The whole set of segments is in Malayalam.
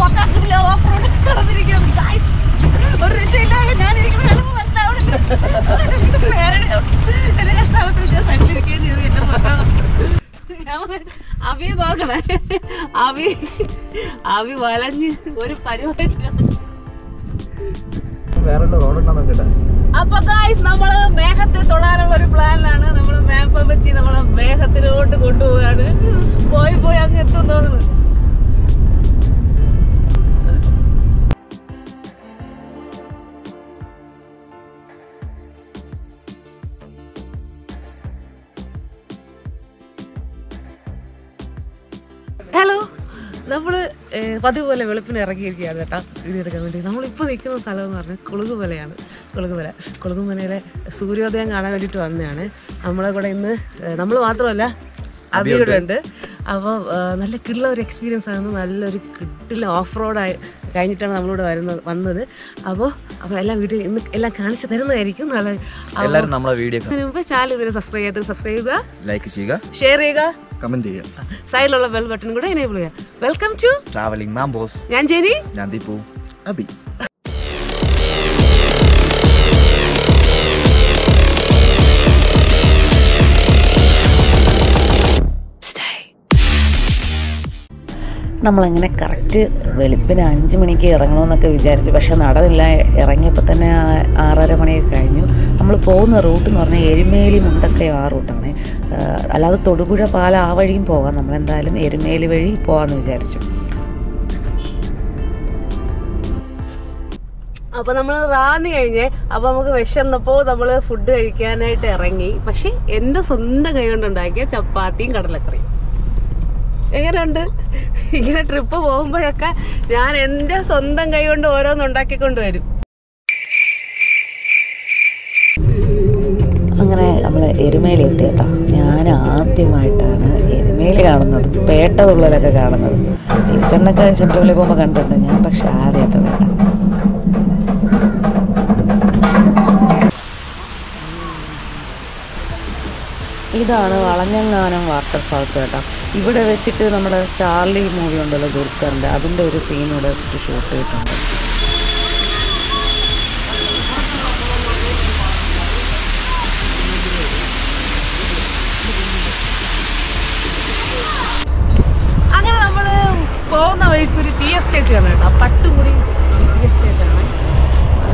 Off road കടന്നിരിക്കുകയാണ് guys. ഒരു രക്ഷയില്ല. ഞാനിരിക്കുന്ന എളുപ്പം മനസ്സിലാവണില്ല. എന്റെ സ്ഥലത്ത് ഞാൻ സൈഡിലിരിക്കുകയും ചെയ്തു. എന്റെ അവി നോക്കണേ. അവി വലഞ്ഞ് ഒരു പരിപാടിയാണ്. അപ്പൊ ഗൈസ് നമ്മള് മേഘത്തെ തൊടാനുള്ള ഒരു പ്ലാനിലാണ്. നമ്മള് മാപ്പ് വെച്ച് നമ്മള് മേഘത്തിലോട്ട് കൊണ്ടുപോവാണ്. പോയി അങ്ങ് എത്തും തോന്നുന്നു. ഹലോ, നമ്മള് പതിവ് പോലെ വെളുപ്പിന് ഇറങ്ങിയിരിക്കുകയാണ് കേട്ടോ വീഡിയോ എടുക്കാൻ വേണ്ടി. നമ്മളിപ്പോൾ നിൽക്കുന്ന സ്ഥലം എന്ന് പറഞ്ഞാൽ കുളുകുമലയാണ്. കുളുകുമലയിലെ സൂര്യോദയം കാണാൻ വേണ്ടിയിട്ട് വന്നതാണ്. നമ്മളെ കൂടെ ഇന്ന് നമ്മൾ മാത്രമല്ല അബിയുടെ ഉണ്ട്. അപ്പോൾ നല്ല കിട്ടുള്ള ഒരു എക്സ്പീരിയൻസ് ആണ്. നല്ലൊരു കിട്ടില്ല ഓഫ് റോഡായി കഴിഞ്ഞിട്ടാണ് നമ്മളിവിടെ വന്നത്. അപ്പോൾ എല്ലാം വീഡിയോ ഇന്ന് എല്ലാം കാണിച്ചു തരുന്നതായിരിക്കും. എല്ലാവരും നമ്മളെ വീഡിയോ മുമ്പ് ചാനൽ ഇതിൽ സബ്സ്ക്രൈബ് ചെയ്യുക, ലൈക്ക് ചെയ്യുക, ഷെയർ ചെയ്യുക, കമന്റ് ചെയ്യുക, സൈഡിലുള്ള ബെൽ ബട്ടൺ കൂടെ എനേബിൾ ചെയ്യുക. Welcome to traveling mambos. ഞാൻ ജെനി, ഞാൻ ദീപു, അബി. നമ്മളങ്ങനെ കറക്റ്റ് വെളുപ്പിന് 5 മണിക്ക് ഇറങ്ങണമെന്നൊക്കെ വിചാരിച്ചു. പക്ഷെ നടന്നില്ല. ഇറങ്ങിയപ്പോൾ തന്നെ 6:30 മണിയൊക്കെ കഴിഞ്ഞു. നമ്മൾ പോകുന്ന റൂട്ട് എന്ന് പറഞ്ഞാൽ എരുമേലി മുണ്ടക്കയം ആ റൂട്ടാണ്. അല്ലാതെ തൊടുപുഴ പാല ആ വഴിയും പോകാം. നമ്മളെന്തായാലും എരുമേലി വഴി പോകാമെന്ന് വിചാരിച്ചു. അപ്പൊ നമ്മൾ റാന്നി കഴിഞ്ഞ് അപ്പൊ നമുക്ക് വിശന്നപ്പോൾ നമ്മള് ഫുഡ് കഴിക്കാനായിട്ട് ഇറങ്ങി. പക്ഷെ എന്റെ സ്വന്തം കൈ കൊണ്ടുണ്ടാക്കിയ ചപ്പാത്തിയും കടലക്കറിയും. എങ്ങനെയുണ്ട്? ഇങ്ങനെ ട്രിപ്പ് പോകുമ്പോഴൊക്കെ ഞാൻ എന്റെ സ്വന്തം കൈ കൊണ്ട് ഓരോന്നുണ്ടാക്കിക്കൊണ്ട് വരും. അങ്ങനെ നമ്മൾ എരുമേലി എത്തി കേട്ടോ. ഞാൻ ആദ്യമായിട്ടാണ് എരുമേലി കാണുന്നത്, പേട്ടതുള്ളലൊക്കെ കാണുന്നത്. ചെണ്ണൊക്കെ ശബരിമല പോകുമ്പോൾ കണ്ടിട്ടുണ്ട് ഞാൻ, പക്ഷെ ആദ്യമായിട്ടാണ് കേട്ടോ. ഇതാണ് വളഞ്ഞങ്ങാനം വാട്ടർഫാൾസ് കേട്ടോ. ഇവിടെ വെച്ചിട്ട് നമ്മുടെ ചാർലി മൂവി ഉണ്ടല്ലോ ദുൽഖറിൻ്റെ, അതിൻ്റെ ഒരു സീൻ ഇവിടെ വെച്ചിട്ട് ഷൂട്ട് ചെയ്തിട്ടുണ്ട്. അങ്ങനെ നമ്മള് പോകുന്ന വഴിക്ക് ഒരു ടീ എസ്റ്റേറ്റ് ആണ് കേട്ടോ. പട്ടുമുടി ടീ എസ്റ്റേറ്റ് ആണ്.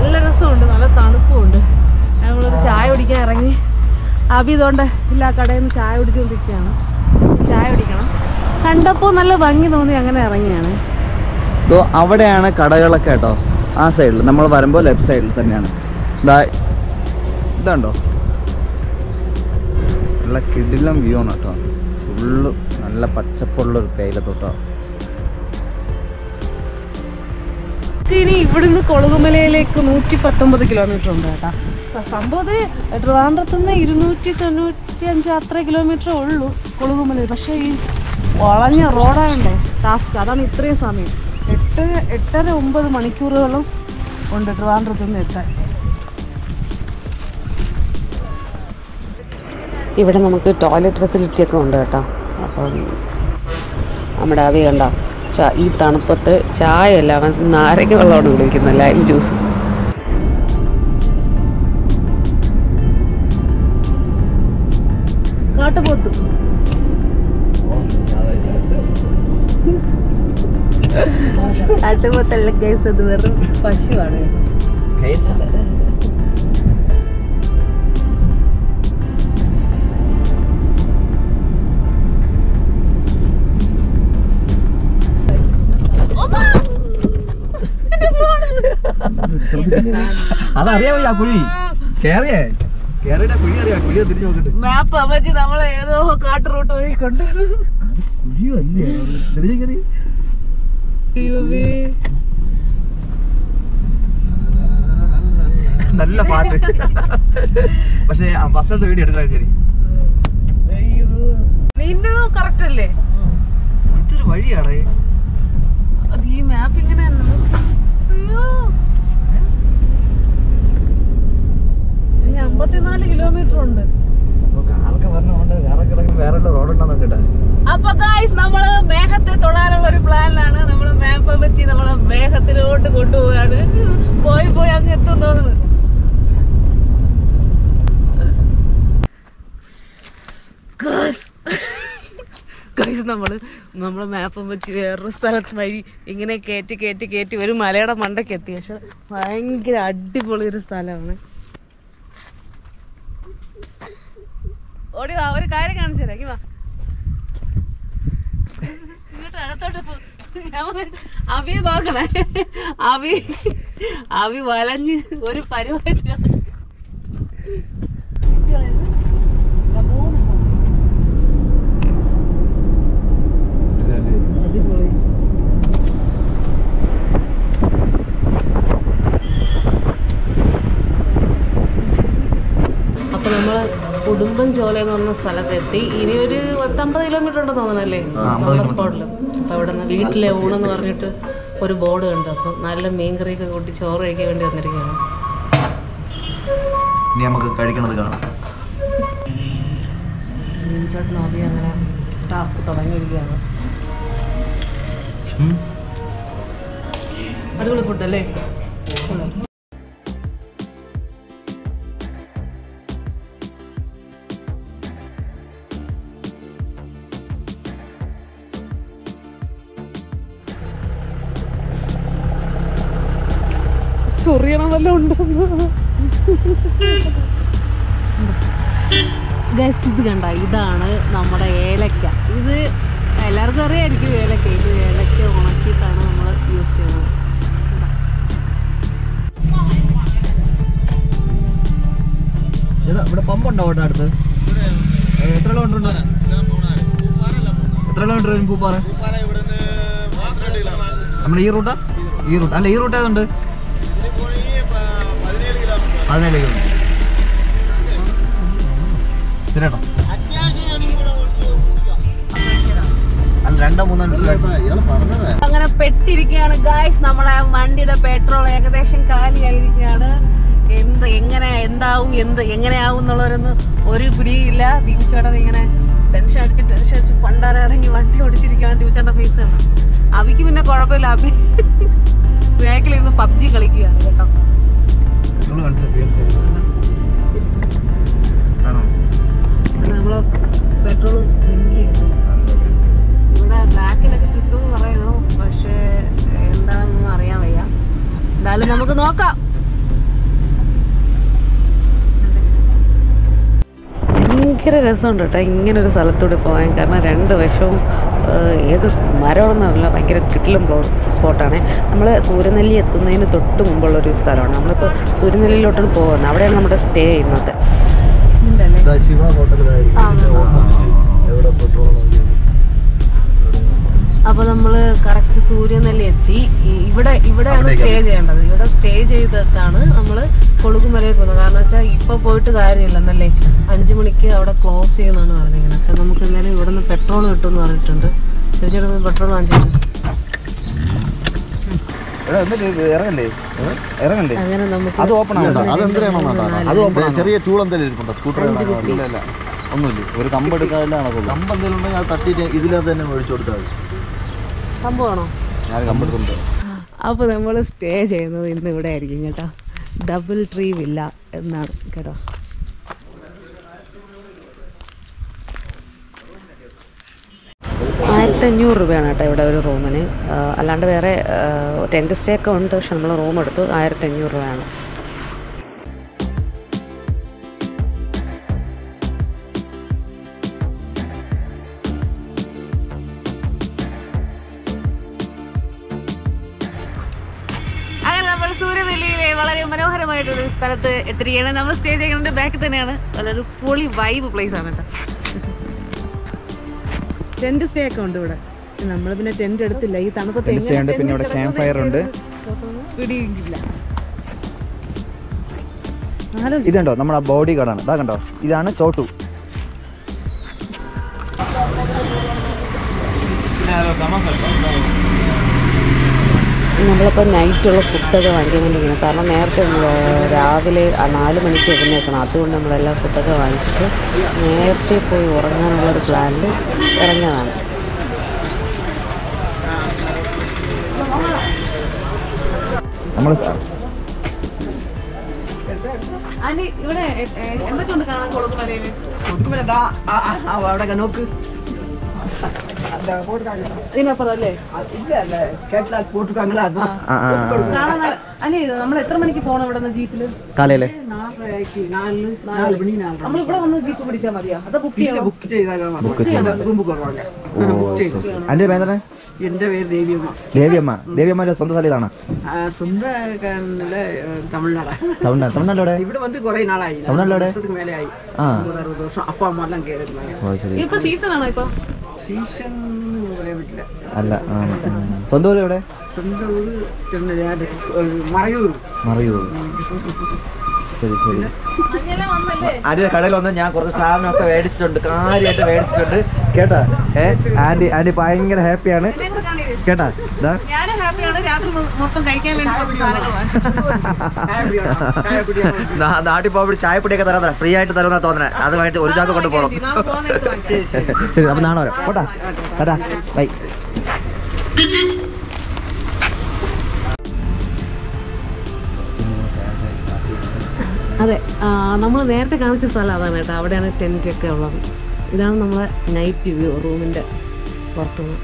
നല്ല രസമുണ്ട്, നല്ല തണുപ്പുമുണ്ട്. നമ്മളൊരു ചായ കുടിക്കാൻ ഇറങ്ങി. അബി ഇതുകൊണ്ട് എല്ലാ കടയിൽ നിന്ന് ചായ കുടിച്ചുകൊണ്ടിരിക്കുകയാണ്. ചായ കുടിക്കണം. കണ്ടപ്പോൾ നല്ല ഭംഗി തോന്നി, അങ്ങനെ ഇറങ്ങിയാണ്. അവിടെയാണ് കടകളൊക്കെ കേട്ടോ. ആ സൈഡിൽ നമ്മൾ വരുമ്പോൾ ലെഫ്റ്റ് സൈഡിൽ തന്നെയാണ്. ഇതുണ്ടോ, നല്ല കിടിലം വ്യൂ ആണ് കേട്ടോ. ഫുള്ള് നല്ല പച്ചപ്പുള്ളൊരു തേയിലത്തോട്ടോ. ഇനി ഇവിടുന്ന് കൊളുകുമലയിലേക്ക് 119 കിലോമീറ്റർ ഉണ്ട് കേട്ടോ. സംഭവം ട്രിവാൻഡ്രത്ത് നിന്ന് 295 അത്ര കിലോമീറ്റർ ഉള്ളൂ കൊളുകുമല. പക്ഷേ ഈ വളഞ്ഞ റോഡാകണ്ടേ ടാസ്ക്. അതാണ് ഇത്രയും സമയം. 8-9 മണിക്കൂറുകളും ഉണ്ട് ട്രിവാൻഡ്രത്ത് നിന്ന് എത്താൻ. ഇവിടെ നമുക്ക് ടോയ്ലറ്റ് ഫെസിലിറ്റി ഒക്കെ ഉണ്ട് കേട്ടോ. അപ്പം നമ്മുടെ അവി കണ്ടോ, ഈ തണുപ്പത്ത് ചായ അല്ല, നാരങ്ങ വെള്ളമാണ് കുടിക്കുന്നത്, ലൈം ജ്യൂസ്. കാട്ടുപോത്ത് കാട്ടുപോത്തല്ല കേസ്, അത് വെറും പശുവാണ്. അതറിയാമോ ആ കുഴി കേറിയേ? മാപ്പ് അമ്മച്ചി നമ്മളെ ഏതോ കാട്ടു റൂട്ട് വഴി കൊണ്ടുവരുന്നത്. നല്ല പാട്ട്. പക്ഷെ ഫസ്റ്റത്തെ വീഡിയോ എടുക്കാൻ ശരി. അയ്യോ, നിന്റെ കറക്റ്റ് അല്ലേ? ഇതൊരു വഴിയാണേ. അത് ഈ മാപ്പ് ഇങ്ങനെ. അയ്യോ, 54 കിലോമീറ്റർ ഉണ്ട്. അപ്പൊ ഗൈസ് നമ്മള് മേഘത്തെ തൊടാനുള്ള ഒരു പ്ലാനിലാണ്. നമ്മള് മാപ്പ് വെച്ച് നമ്മൾ കൊണ്ടുപോവാണ്. പോയി അങ്ങ് എത്തും തോന്നുന്നു. നമ്മള് മാപ്പം വെച്ച് വേറൊരു സ്ഥലത്ത് വഴി ഇങ്ങനെ കയറ്റി ഒരു മലയുടെ മണ്ടയ്ക്ക് എത്തി. പക്ഷെ ഭയങ്കര അടിപൊളി ഒരു സ്ഥലമാണ്. ഓടി വാ, ഒരു കാര്യം കാണിച്ചു തരാം. വാ, ഇങ്ങോട്ട് അകത്തോട്ട് പോ. അവി നോക്കണേ, അവി വലഞ്ഞ് ഒരു പരിപാടി. അപ്പൊ നമ്മള് ഉടുമ്പൻചോല എന്ന് പറഞ്ഞ സ്ഥലത്തെത്തി. ഇനി ഒരു 50 കിലോമീറ്റർ ഉണ്ടെന്ന് തോന്നണല്ലേ നമ്മുടെ സ്പോട്ടില്. അപ്പൊ അവിടെ നിന്ന് വീട്ടിലെ ഊണെന്ന് പറഞ്ഞിട്ട് ഒരു ബോർഡ് കണ്ടു. അപ്പൊ നല്ല മീൻകറിയൊക്കെ കൂട്ടി ചോറ് കഴിക്കാൻ വേണ്ടി വന്നിരിക്കുകയാണ്. നമുക്ക് കഴിക്കണത് കാണാം. ചേട്ടൻ നോബി അങ്ങനെ ടാസ്ക് തുടങ്ങിയിരിക്കുകയാണ്. അടിപൊളി ഫുഡല്ലേ? ചൊറിയണം വല്ലതും ഉണ്ടെന്ന്. ഗൈസ്, ഇത് കണ്ട, ഇതാണ് നമ്മുടെ ഏലക്ക. ഇത് എല്ലാവർക്കും അറിയാമായിരിക്കും ഏലക്ക. ഇത് ഏലക്ക ഉണക്കിയിട്ടാണ് നമ്മൾ യൂസ് ചെയ്യുന്നത്. ഇവിടെ പമ്പുണ്ടോ അടുത്ത്? എത്ര കിലോമീറ്റർ ഉണ്ട്? എത്ര കിലോമീറ്റർ വരും പൂപ്പാറ? നമ്മുടെ ഈ റൂട്ടാ? ഈ റൂട്ട് അല്ല, ഈ റൂട്ട് ഏതുണ്ട്? 17 കിലോമീറ്റർ. ശരിയേട്ടോ. അല്ല, 2-3 അങ്ങനെ പെട്ടിരിക്കുകയാണ് ഗായ്സ്. നമ്മുടെ വണ്ടിയുടെ പെട്രോൾ ഏകദേശം കാലിയായിരിക്കുകയാണ്. എങ്ങനെയാവും എന്നുള്ളവരൊന്നും ഒരു പിടിയില്ല. ദീപിച്ചേട്ടൻ ഇങ്ങനെ ടെൻഷൻ അടിച്ച് പണ്ടാരടങ്ങി വണ്ടി ഓടിച്ചിരിക്കുകയാണ്. ദീപിച്ചേട്ടൻ്റെ ഫേസ് ആണ്. അവിക്ക് പിന്നെ കുഴപ്പമില്ല. അഭി ബാക്കിലിരുന്ന് PUBG കളിക്കുകയാണ് കേട്ടോ. നമ്മള് പെട്രോൾ ഇവിടെ ബാക്കിലൊക്കെ കിട്ടുമെന്ന് പറയുന്നു. പക്ഷെ എന്താണെന്നൊന്നും അറിയാൻ വയ്യ. എന്തായാലും നമുക്ക് നോക്കാം. ഭയങ്കര രസമുണ്ട് കേട്ടോ ഇങ്ങനൊരു സ്ഥലത്തൂടെ പോകാൻ. കാരണം 2 വശവും ഏത് മരമാണെന്നറിയില്ല, ഭയങ്കര കിട്ടിലും സ്പോട്ടാണ്. നമ്മൾ സൂര്യനെല്ലി എത്തുന്നതിന് തൊട്ട് മുമ്പുള്ളൊരു സ്ഥലമാണ്. നമ്മളിപ്പോൾ സൂര്യനെല്ലിയിലോട്ടാണ് പോകുന്നത്. അവിടെയാണ് നമ്മുടെ സ്റ്റേ ചെയ്യുന്നത്. അപ്പോൾ നമ്മൾ കറക്റ്റ് സൂര്യനെല്ലി എത്തി. ഇവിടെയാണ് സ്റ്റേ ചെയ്യേണ്ടത്. ഇവിടെ സ്റ്റേ ചെയ്തിട്ടാണ് നമ്മൾ കൊളുകുമലയിൽ പോകുന്നത്. കാരണം വെച്ചാൽ ഇപ്പോൾ പോയിട്ട് കാര്യമില്ല എന്നല്ലേ, 5 മണിക്ക് അവിടെ ക്ലോസ് ചെയ്യുന്നതാണ് പറഞ്ഞിരിക്കുന്നത്. അപ്പം നമുക്ക് എന്തായാലും ഇവിടെ നിന്ന് പെട്രോൾ കിട്ടുമെന്ന് പറഞ്ഞിട്ടുണ്ട്. ചേച്ചിയുടെ പെട്രോൾ വാങ്ങിച്ചിട്ടുണ്ട്. അങ്ങനെ നമുക്ക് ചെറിയ ടൂൾ എന്തെങ്കിലും സ്കൂട്ടർ ഒന്നുമില്ല. ഒരു കമ്പ് എടുക്കാനാണ്. കമ്പ് എന്തെങ്കിലും ഉണ്ടെങ്കിൽ അത് തട്ടിയിട്ട് ഇതിനകത്ത് തന്നെ മേടിച്ചു കൊടുത്താൽ മതി. സംഭവമാണോ? ഞാൻ കമ്പെടുത്തുണ്ട്. അപ്പോൾ നമ്മൾ സ്റ്റേ ചെയ്യുന്നത് ഇന്ന് ഇവിടെ ആയിരിക്കും കേട്ടോ. ഡബിൾ ട്രീ വില്ല എന്നാണ് കേട്ടോ. $1500 കേട്ടോ ഇവിടെ ഒരു റൂമിന്. അല്ലാണ്ട് വേറെ ടെൻറ്റ് സ്റ്റേ ഒക്കെ ഉണ്ട്. പക്ഷെ നമ്മൾ റൂം എടുത്തു. $1500. സൂര്യനെല്ലിയിലെ വളരെ മനോഹരമായിട്ടൊരു സ്ഥലത്ത് എത്തിരിക്കുകയാണ്. നമ്മൾ സ്റ്റേ ചെയ്യുന്നതിൻ്റെ ബാക്കിൽ തന്നെയാണ്. വളരെ പൊളി വൈബ് പ്ലേസ് ആണ് കേട്ടോ. ടെന്റ് സ്റ്റേ ഒക്കെ ഉണ്ട് ഇവിടെ. നമ്മൾ പിന്നെ ടെന്റ് എടുത്തില്ല. ഈ തണുപ്പത്ത് പിന്നെ ഇവിടെ ക്യാമ്പ് ഫയർ ഉണ്ട്. പിടിയില്ല. ഇതുണ്ടോ നമ്മുടെ ബോഡി ഗാർഡാണ്. ഇതാ കണ്ടോ, ഇതാണ് ചോട്ടു. നമ്മളിപ്പോൾ നൈറ്റുള്ള ഫുഡൊക്കെ വാങ്ങിക്കാൻ വേണ്ടിയിരിക്കണം. കാരണം നേരത്തെ രാവിലെ 4 മണിക്ക് എഴുന്നേൽക്കണം. അതുകൊണ്ട് നമ്മളെല്ലാ ഫുഡൊക്കെ വാങ്ങിച്ചിട്ട് നേരത്തെ പോയി ഉറങ്ങാനുള്ളൊരു പ്ലാനിൽ ഇറങ്ങിയതാണ്. നമ്മൾ ആന്റി ഇവിടെ എന്തൊക്കെയുണ്ട് കാണാൻ കൊളുക്കുമലയില്? അവിടെ നോക്ക് ഇതിനപ്പുറം അല്ലേ കേട്ടലാക്ക് പോട്ടുക്കാங்களா കാണാൻ അല്ലേ? നമ്മൾ എത്ര മണിക്ക് പോകണം ഇവിടെ നിന്ന് ജീപ്പില്? കാലയിലെ 4 മണി നമ്മൾ ഇവിടെ വന്ന് ജീപ്പ് പിടിച്ചാൽ മതിയോ? അത് ബുക്ക് ചെയ്യണം? ബുക്ക് ചെയ്താൽ റൂം കുറവാണ്. എൻ്റെ പേര് എന്റെ പേര് ദേവിയമ്മ. ദേവിയമ്മ സ്വന്തം സ്ഥലം ഇതാണ്? സ്വന്തം തമിഴ്നാടാണ്. തമിഴ്നാട്ടിലൂടെ ഇവിടെ വന്ന് കുറെ നാളായി, വർഷத்துக்கு മേലെ ആയി. 60 വർഷം. അപ്പ അമ്മ എല്ലാം കേറിയിരുന്നാണ്. ഇപ്പൊ സീസൺ ആണോ? ഇപ്പൊ സീസൺ പറയാൻ പറ്റില്ല. അല്ല. സ്വന്തം ഊര് എവിടെ? സ്വന്തം ഊര് മറയൂർ. ശരി. ആന്റിയുടെ കടയിൽ വന്ന് ഞാൻ കുറച്ച് സാധനമൊക്കെ മേടിച്ചിട്ടുണ്ട്, കാര്യമായിട്ട് മേടിച്ചിട്ടുണ്ട് കേട്ടാ. ആന്റി ഭയങ്കര ഹാപ്പിയാണ് കേട്ടാ. ഞാനും ഹാപ്പിയാണ്. രാത്രി മൊത്തം കഴിക്കാൻ വേണ്ടി കുറച്ച് സാധനങ്ങൾ നാട്ടിൽ പോകുമ്പോൾ ചായപ്പൊടിയൊക്കെ തരാൻ ഫ്രീ ആയിട്ട് തരുമെന്നാ തോന്നണേ. അതുമായിട്ട് ഒരു ചാക്ക് കൊണ്ട് പോകണം. ശരി, അപ്പൊ നാളെ വരാം. പോട്ടാ ടാറ്റാ ബൈ. അതെ, നമ്മൾ നേരത്തെ കാണിച്ച സ്ഥലം അതാണ് കേട്ടോ. അവിടെയാണ് ടെൻറ്റൊക്കെ ഉള്ളത്. ഇതാണ് നമ്മളെ നൈറ്റ് വ്യൂ റൂമിൻ്റെ പുറത്തുനിന്ന്.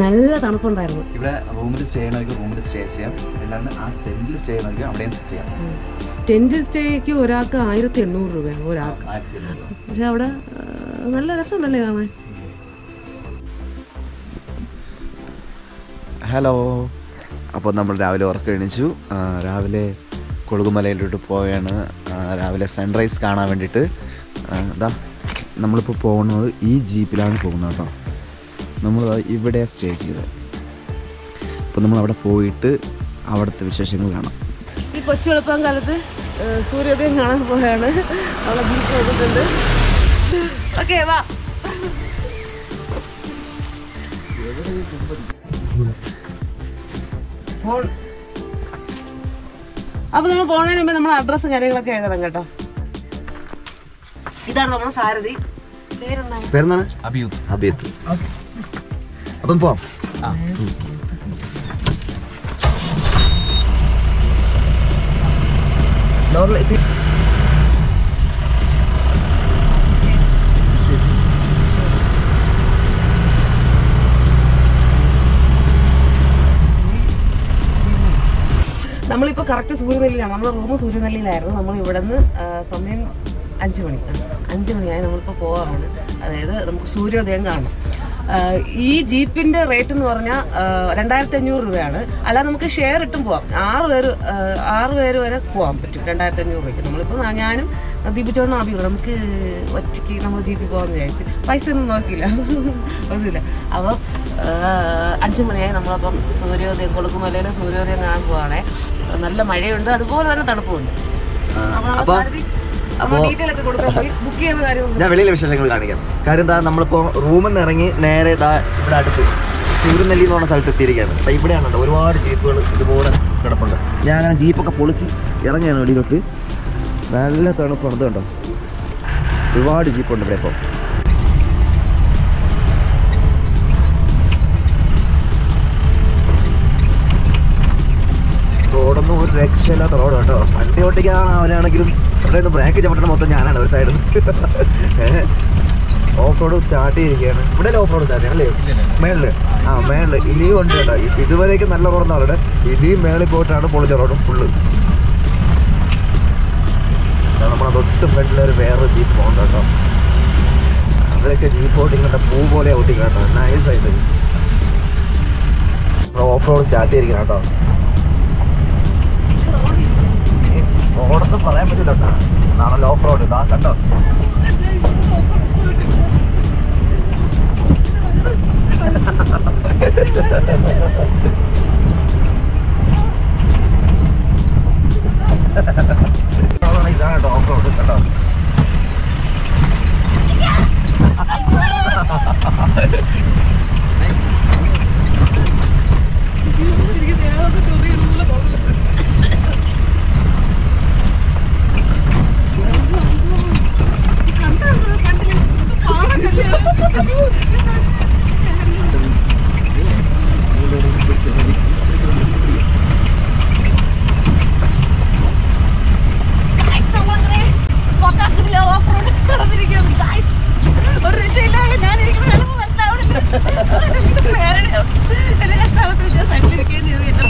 നല്ല തണുപ്പുണ്ടായിരുന്നു. ഇവിടെ റൂമിൽ സ്റ്റേ ചെയ്യണമെങ്കിൽ റൂമിൽ സ്റ്റേ ചെയ്യാം, അല്ലാണ്ട് ആ ടെന്റിൽ സ്റ്റേ ചെയ്യണമെങ്കിൽ അവിടെയും ചെയ്യാം. ടെൻറ്റ് സ്റ്റേക്ക് ഒരാൾക്ക് 1800 രൂപയാണ് ഒരാൾക്ക്. പക്ഷെ അവിടെ നല്ല രസമുണ്ടല്ലേ കാണാൻ. ഹലോ, അപ്പോൾ നമ്മൾ രാവിലെ ഉറക്കം എണീച്ചു. രാവിലെ കൊളുകുമലയിലോട്ട് പോവുകയാണ്. രാവിലെ സൺറൈസ് കാണാൻ വേണ്ടിയിട്ട്. ഇതാ നമ്മളിപ്പോൾ പോകുന്നത് ഈ ജീപ്പിലാണ് പോകുന്നത് കേട്ടോ. നമ്മൾ ഇവിടെ സ്റ്റേ ചെയ്തത്. അപ്പോൾ നമ്മൾ അവിടെ പോയിട്ട് അവിടുത്തെ വിശേഷങ്ങൾ കാണാം. ഈ കൊച്ചു എളുപ്പം കാലത്ത് സൂര്യോദയം കാണാൻ പോയാണ്. അവിടെ ജീപ്പ് നോക്കിയിട്ടുണ്ട്. ഓക്കെ വാ. അപ്പോൾ നമ്മൾ പോകുന്നതിന് മുമ്പ് നമ്മുടെ അഡ്രസ്സും കാര്യങ്ങളൊക്കെ എഴുതണം കേട്ടോ. ഇതാണ് നമ്മുടെ സാരഥി. പേരെന്താണ്? അബിയത്ത്. അപ്പം പോവാം. നമ്മളിപ്പോൾ കറക്റ്റ് സൂര്യനെല്ലിയിലാണ്. നമ്മുടെ റൂം സൂര്യനെല്ലിയിലായിരുന്നു. നമ്മൾ ഇവിടെ നിന്ന് സമയം 5 മണിയായി. നമ്മളിപ്പോൾ പോകാറാണ്. അതായത് നമുക്ക് സൂര്യോദയം കാണും. ഈ ജീപ്പിൻ്റെ റേറ്റ് എന്ന് പറഞ്ഞാൽ 2500 രൂപയാണ്. അല്ലാതെ നമുക്ക് ഷെയർ ഇട്ടും പോവാം. 6 പേര് വരെ പോകാൻ പറ്റും 2500 രൂപയ്ക്ക്. നമ്മളിപ്പോൾ ഞാനും ദീപിച്ചോണ്ടും അഭിയും നമുക്ക് ഒറ്റയ്ക്ക് നമ്മൾ ജീപ്പിൽ പോകാമെന്ന് വിചാരിച്ചു. പൈസ ഒന്നും നോക്കിയില്ല, ഒന്നുമില്ല. അപ്പോൾ 5 മണിയായി. നമ്മളപ്പം സൂര്യോദയം കൊളുക്കുമലയിലെ സൂര്യോദയം കാണാൻ പോവാണേ. നല്ല മഴയുണ്ട്, അതുപോലെ തന്നെ തണുപ്പുണ്ട്. ഞാൻ വെളിയിലെ വിശേഷങ്ങൾ കാണിക്കാം. കാര്യം എന്താ, നമ്മളിപ്പോൾ റൂമിൽ നിന്ന് ഇറങ്ങി നേരെ ഇതാ ഇവിടെ അടുത്ത് സൂര്യനെല്ലി എന്ന് പറഞ്ഞ സ്ഥലത്ത് എത്തിയിരിക്കുകയാണ്. ഇവിടെയാണ് ഒരുപാട് ജീപ്പുകൾ ഇതുപോലെ കിടപ്പുണ്ട്. ഞാൻ അങ്ങനെ ജീപ്പൊക്കെ പൊളിച്ച് ഇറങ്ങിയാണ് വെളിയിലോട്ട്. നല്ല തണുപ്പാണ്. ഇത് കണ്ടോ, ഒരുപാട് ജീപ്പുണ്ട് ഇവിടെ. ഇപ്പോൾ റോഡൊന്നും ഒരു രക്ഷയില്ലാത്ത റോഡ് കേട്ടോ. വണ്ടി ഓട്ടിക്കാണ് അവനാണെങ്കിലും അവിടെ നിന്ന് ബ്രേക്ക് ചവിട്ടണ മൊത്തം ഞാനാണ് ഒരു സൈഡിൽ നിന്ന്. ഓഫ് റോഡ് സ്റ്റാർട്ട് ചെയ്തിരിക്കുകയാണ്. ഇവിടെ ഓഫ് റോഡ് സ്റ്റാർട്ട് ചെയ്യണം അല്ലേ? മേളിൽ ഇനിയും ഉണ്ട് കേട്ടോ. ഇതുവരെയൊക്കെ നല്ല റോഡെന്ന് പറയുന്നത്. ഇനിയും മേളിൽ പോയിട്ടാണ് പൊളിച്ച റോഡ് ഫുള്ള്. നമ്മളെ തൊട്ട് ഫ്രണ്ടിലൊരു വേറെ ജീപ്പ് പോകുന്നുണ്ട് കേട്ടോ. അവരൊക്കെ ജീപ്പ് ഓട്ടിക്കണ്ട പൂ പോലെ ഓട്ടിക്കട്ടോ. നൈസായിട്ട് ഓഫ് റോഡ് സ്റ്റാർട്ട് ചെയ്തിരിക്കണം കേട്ടോ. റോഡൊന്നും പറയാൻ പറ്റില്ല കേട്ടോ. നാളെ ഓഫ് റോഡ് ഇതാ കണ്ടോ. ഇതാണ് കേട്ടോ ഓഫ് റോഡ് കണ്ടോ. എല്ലാ സ്ഥലത്തും സൈഡിലിരിക്കുകയും ചെയ്തു എന്റെ